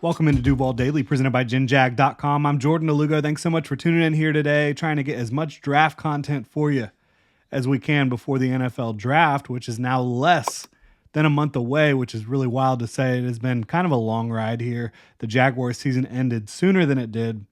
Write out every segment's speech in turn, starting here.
Welcome into Duval Daily, presented by GenJag.com. I'm Jordan Lugo. Thanks so much for tuning in here today, trying to get as much draft content for you as we can before the NFL draft, which is now less than a month away, which is really wild to say. It has been kind of a long ride here. The Jaguars season ended sooner than it did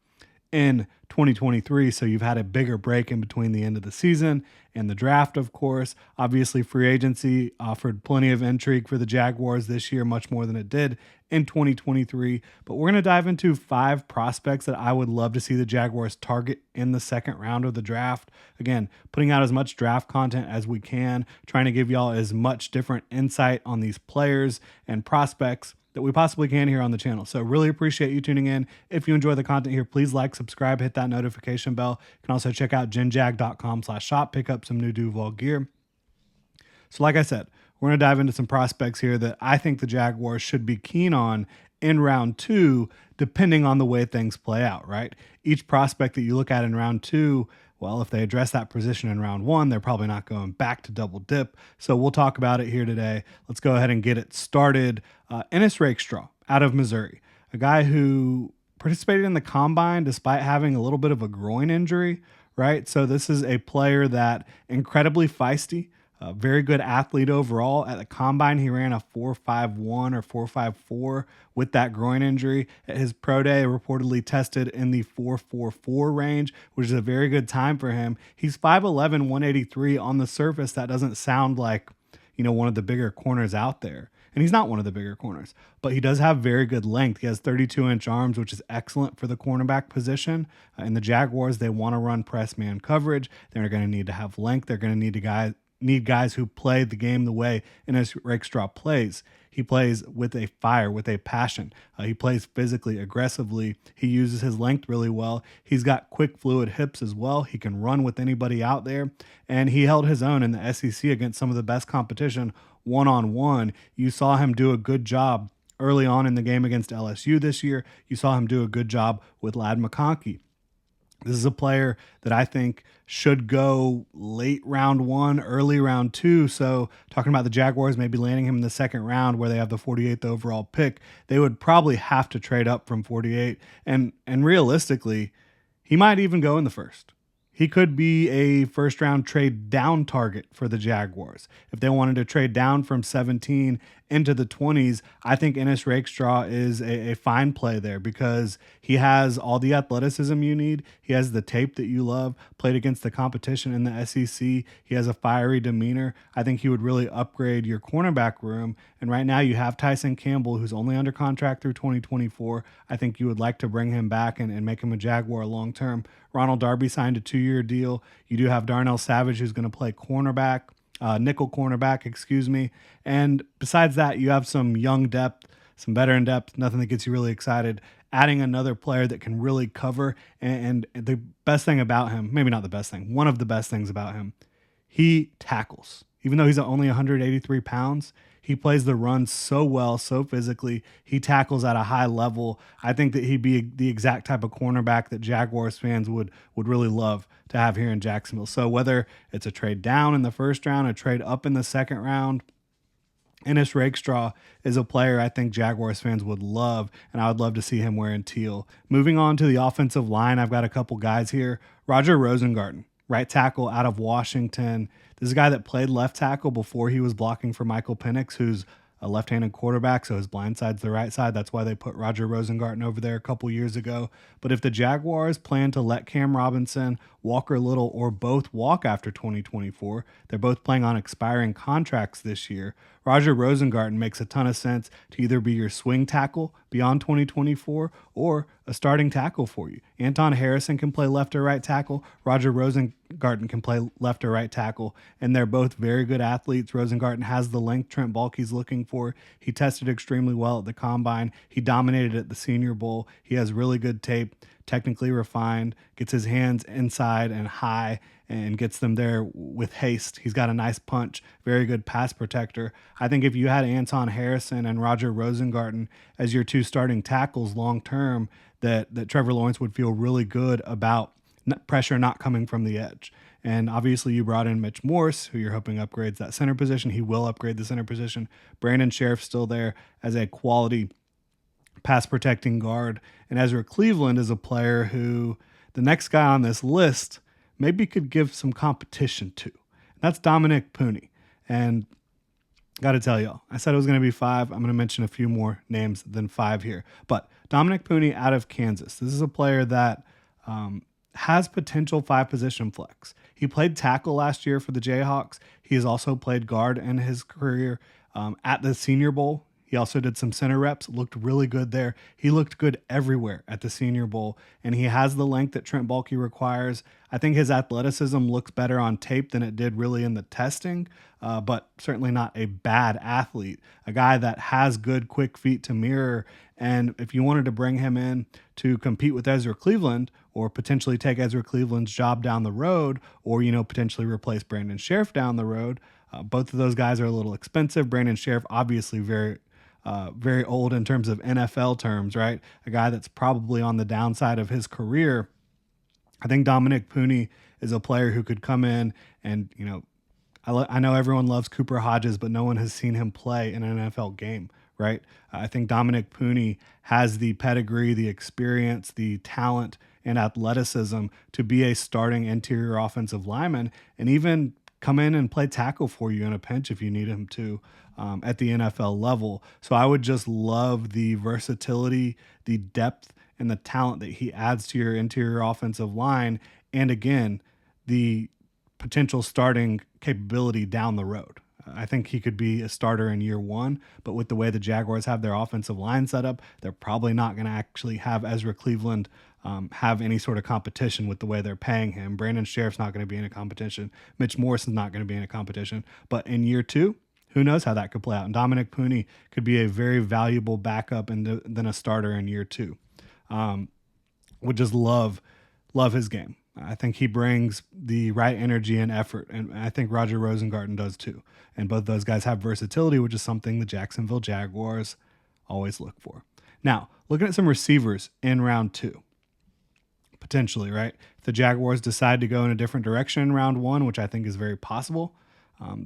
in 2023, so you've had a bigger break in between the end of the season and the draft, of course. Obviously, free agency offered plenty of intrigue for the Jaguars this year, much more than it did in 2023. But we're going to dive into 5 prospects that I would love to see the Jaguars target in the second round of the draft. Again, putting out as much draft content as we can, trying to give y'all as much different insight on these players and prospects that we possibly can here on the channel. So really appreciate you tuning in. If you enjoy the content here, please like, subscribe, hit that notification bell. You can also check out genjag.com/shop, pick up some new Duval gear. So like I said, we're going to dive into some prospects here that I think the Jaguars should be keen on in round 2, depending on the way things play out, right? Each prospect that you look at in round 2, well, if they address that position in round 1, they're probably not going back to double dip. So we'll talk about it here today. Let's go ahead and get it started. Ennis Rakestraw out of Missouri, a guy who participated in the combine despite having a little bit of a groin injury, right? So this is a player that incredibly feisty, a very good athlete overall. At the combine, he ran a 4.51 or 4.54 with that groin injury. At his pro day, reportedly tested in the 4.44 range, which is a very good time for him. He's 5'11", 183 on the surface. That doesn't sound like, one of the bigger corners out there. And he's not one of the bigger corners, but he does have very good length. He has 32-inch arms, which is excellent for the cornerback position. In the Jaguars, they want to run press man coverage. They're going to need to have length. They're going to need guys who play the game the way Ennis Rakestraw plays. He plays with a fire, with a passion. He plays physically, aggressively. He uses his length really well. He's got quick, fluid hips as well. He can run with anybody out there. And he held his own in the SEC against some of the best competition one-on-one. You saw him do a good job early on in the game against LSU this year. You saw him do a good job with Ladd McConkey. This is a player that I think should go late round 1, early round 2. So talking about the Jaguars maybe landing him in the second round where they have the 48th overall pick, they would probably have to trade up from 48. And realistically, he might even go in the first. He could be a first round trade down target for the Jaguars. If they wanted to trade down from 17 into the 20s, I think Ennis Rakestraw is a fine play there because he has all the athleticism you need. He has the tape that you love, played against the competition in the SEC. He has a fiery demeanor. I think he would really upgrade your cornerback room. And right now you have Tyson Campbell, who's only under contract through 2024. I think you would like to bring him back and make him a Jaguar long term. Ronald Darby signed a 2-year deal. You do have Darnell Savage, who's going to play nickel cornerback, And besides that, you have some young depth, some veteran depth, nothing that gets you really excited. Adding another player that can really cover. And the best thing about him, maybe not the best thing, one of the best things about him, he tackles. Even though he's only 183 pounds, he plays the run so well, so physically. He tackles at a high level. I think that he'd be the exact type of cornerback that Jaguars fans would really love to have here in Jacksonville. So whether it's a trade down in the first round, a trade up in the second round, Ennis Rakestraw is a player I think Jaguars fans would love, and I would love to see him wearing teal. Moving on to the offensive line, I've got a couple guys here. Roger Rosengarten, right tackle out of Washington. This is a guy that played left tackle before he was blocking for Michael Penix, who's a left-handed quarterback, so his blind side's the right side. That's why they put Roger Rosengarten over there a couple years ago. But if the Jaguars plan to let Cam Robinson, Walker Little, or both walk after 2024, they're both playing on expiring contracts this year. Roger Rosengarten makes a ton of sense to either be your swing tackle beyond 2024 or a starting tackle for you. Anton Harrison can play left or right tackle. Roger Rosengarten can play left or right tackle, and they're both very good athletes. Rosengarten has the length Trent Baalke's looking for. He tested extremely well at the combine. He dominated at the Senior Bowl. He has really good tape, technically refined, gets his hands inside and high, and gets them there with haste. He's got a nice punch, very good pass protector. I think if you had Anton Harrison and Roger Rosengarten as your 2 starting tackles long term, that Trevor Lawrence would feel really good about pressure not coming from the edge. And obviously you brought in Mitch Morse, who you're hoping upgrades that center position. He will upgrade the center position. Brandon Sheriff's still there as a quality pass protecting guard. And Ezra Cleveland is a player who the next guy on this list maybe could give some competition to. That's Dominic Pooney. And got to tell y'all, I said it was going to be 5. I'm going to mention a few more names than 5 here. But Dominic Pooney out of Kansas. This is a player that has potential 5-position flex. He played tackle last year for the Jayhawks. He has also played guard in his career at the Senior Bowl. He also did some center reps, looked really good there. He looked good everywhere at the Senior Bowl, and he has the length that Trent Baalke requires. I think his athleticism looks better on tape than it did really in the testing, but certainly not a bad athlete. A guy that has good, quick feet to mirror, and if you wanted to bring him in to compete with Ezra Cleveland or potentially take Ezra Cleveland's job down the road or, potentially replace Brandon Sheriff down the road, both of those guys are a little expensive. Brandon Sheriff, obviously very old in terms of NFL terms, right? A guy that's probably on the downside of his career. I think Dominic Pooney is a player who could come in and, I know everyone loves Cooper Hodges, but no one has seen him play in an NFL game, right? I think Dominic Pooney has the pedigree, the experience, the talent, and athleticism to be a starting interior offensive lineman and even come in and play tackle for you in a pinch if you need him to at the NFL level. So I would just love the versatility, the depth, and the talent that he adds to your interior offensive line. And again, the potential starting capability down the road. I think he could be a starter in year 1, but with the way the Jaguars have their offensive line set up, they're probably not going to actually have Ezra Cleveland have any sort of competition with the way they're paying him. Brandon Sheriff's not going to be in a competition. Mitch Morrison's not going to be in a competition. But in year 2, who knows how that could play out? And Dominic Pooney could be a very valuable backup and then a starter in year 2. Would just love his game. I think he brings the right energy and effort, and I think Roger Rosengarten does too. And both those guys have versatility, which is something the Jacksonville Jaguars always look for. Now, looking at some receivers in round 2, potentially, right? If the Jaguars decide to go in a different direction in round 1, which I think is very possible,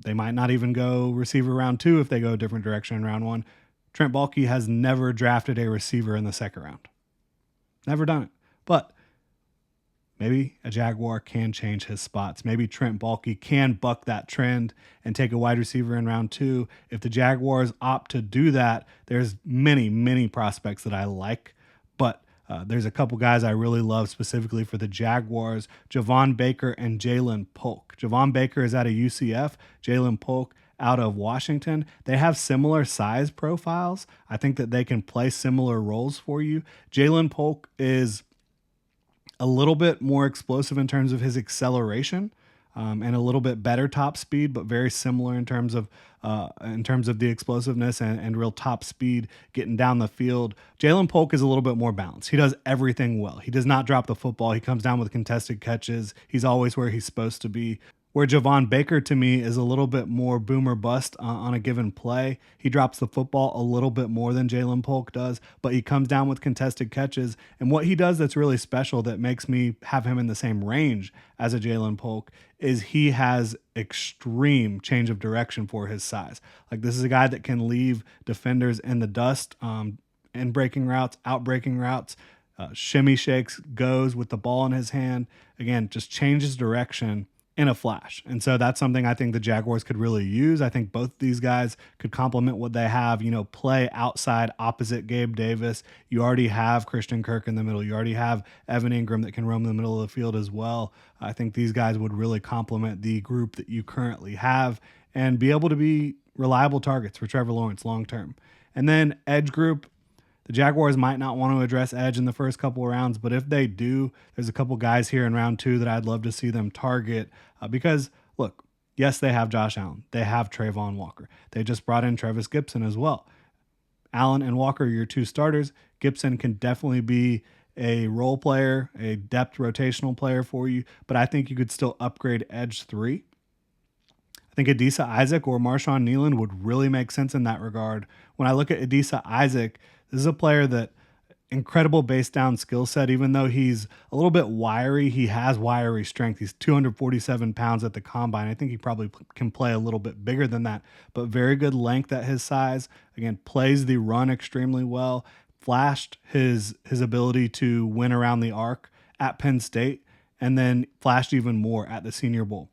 they might not even go receiver round 2 if they go a different direction in round 1. Trent Baalke has never drafted a receiver in the second round. Never done it. But maybe a Jaguar can change his spots. Maybe Trent Baalke can buck that trend and take a wide receiver in round 2. If the Jaguars opt to do that, there's many, many prospects that I like. But there's a couple guys I really love specifically for the Jaguars, Javon Baker and Jalen Polk. Javon Baker is out of UCF. Jalen Polk out of Washington. They have similar size profiles. I think that they can play similar roles for you. Jalen Polk is a little bit more explosive in terms of his acceleration and a little bit better top speed, but very similar in terms of the explosiveness and real top speed getting down the field. Jalen Polk is a little bit more balanced. He does everything well. He does not drop the football. He comes down with contested catches. He's always where he's supposed to be. Where Javon Baker, to me, is a little bit more boom or bust on a given play. He drops the football a little bit more than Jalen Polk does, but he comes down with contested catches. And what he does that's really special that makes me have him in the same range as a Jalen Polk is he has extreme change of direction for his size. Like, this is a guy that can leave defenders in the dust in breaking routes, out breaking routes, shimmy shakes, goes with the ball in his hand. Again, just changes direction in a flash. And so that's something I think the Jaguars could really use. I think both these guys could complement what they have, play outside opposite Gabe Davis. You already have Christian Kirk in the middle. You already have Evan Ingram that can roam the middle of the field as well. I think these guys would really complement the group that you currently have and be able to be reliable targets for Trevor Lawrence long term. And then edge group, the Jaguars might not want to address edge in the first couple of rounds, but if they do, there's a couple guys here in round 2 that I'd love to see them target because, look, yes, they have Josh Allen. They have Trayvon Walker. They just brought in Travis Gibson as well. Allen and Walker are your 2 starters. Gibson can definitely be a role player, a depth rotational player for you, but I think you could still upgrade edge 3. I think Adisa Isaac or Marshawn Nealon would really make sense in that regard. When I look at Adisa Isaac, this is a player that incredible base down skill set. Even though he's a little bit wiry, he has wiry strength. He's 247 pounds at the combine. I think he probably can play a little bit bigger than that, but very good length at his size. Again, plays the run extremely well. flashed his ability to win around the arc at Penn State, and then flashed even more at the Senior Bowl.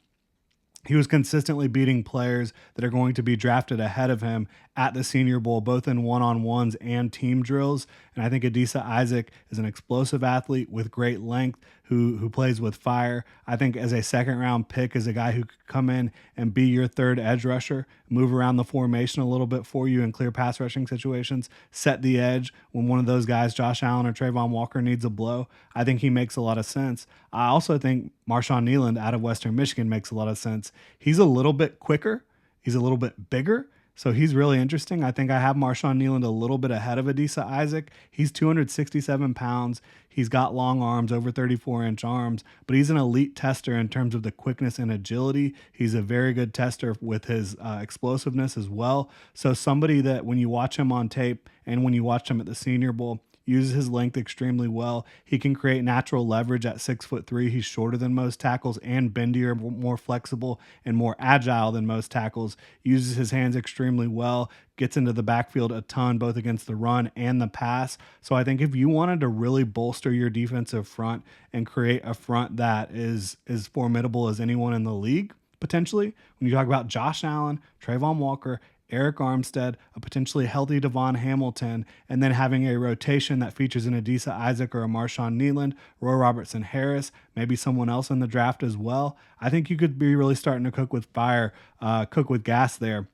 He was consistently beating players that are going to be drafted ahead of him at the Senior Bowl, both in one-on-ones and team drills. And I think Adisa Isaac is an explosive athlete with great length who plays with fire. I think as a second-round pick is a guy who could come in and be your third edge rusher, move around the formation a little bit for you in clear pass rushing situations, set the edge when one of those guys, Josh Allen or Trayvon Walker, needs a blow. I think he makes a lot of sense. I also think Marshawn Kneeland out of Western Michigan makes a lot of sense. He's a little bit quicker. He's a little bit bigger. So he's really interesting. I think I have Marshawn Kneeland a little bit ahead of Adisa Isaac. He's 267 pounds. He's got long arms, over 34-inch arms, but he's an elite tester in terms of the quickness and agility. He's a very good tester with his explosiveness as well. So somebody that when you watch him on tape and when you watch him at the Senior Bowl, uses his length extremely well. He can create natural leverage at 6'3". He's shorter than most tackles and bendier, more flexible and more agile than most tackles. Uses his hands extremely well, gets into the backfield a ton, both against the run and the pass. So I think if you wanted to really bolster your defensive front and create a front that is as formidable as anyone in the league, potentially, when you talk about Josh Allen, Trayvon Walker, Eric Armstead, a potentially healthy Devon Hamilton, and then having a rotation that features an Adisa Isaac or a Marshawn Kneeland, Roy Robertson Harris, maybe someone else in the draft as well. I think you could be really starting to cook with fire, cook with gas there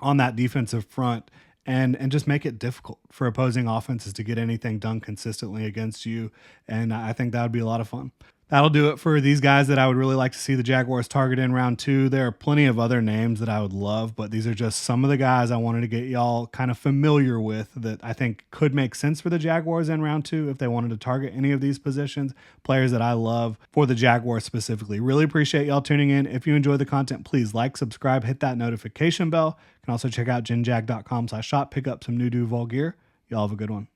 on that defensive front and just make it difficult for opposing offenses to get anything done consistently against you. And I think that would be a lot of fun. That'll do it for these guys that I would really like to see the Jaguars target in round 2. There are plenty of other names that I would love, but these are just some of the guys I wanted to get y'all kind of familiar with that I think could make sense for the Jaguars in round 2 if they wanted to target any of these positions, players that I love for the Jaguars specifically. Really appreciate y'all tuning in. If you enjoy the content, please like, subscribe, hit that notification bell. You can also check out genjag.com/shop, pick up some new Duval gear. Y'all have a good one.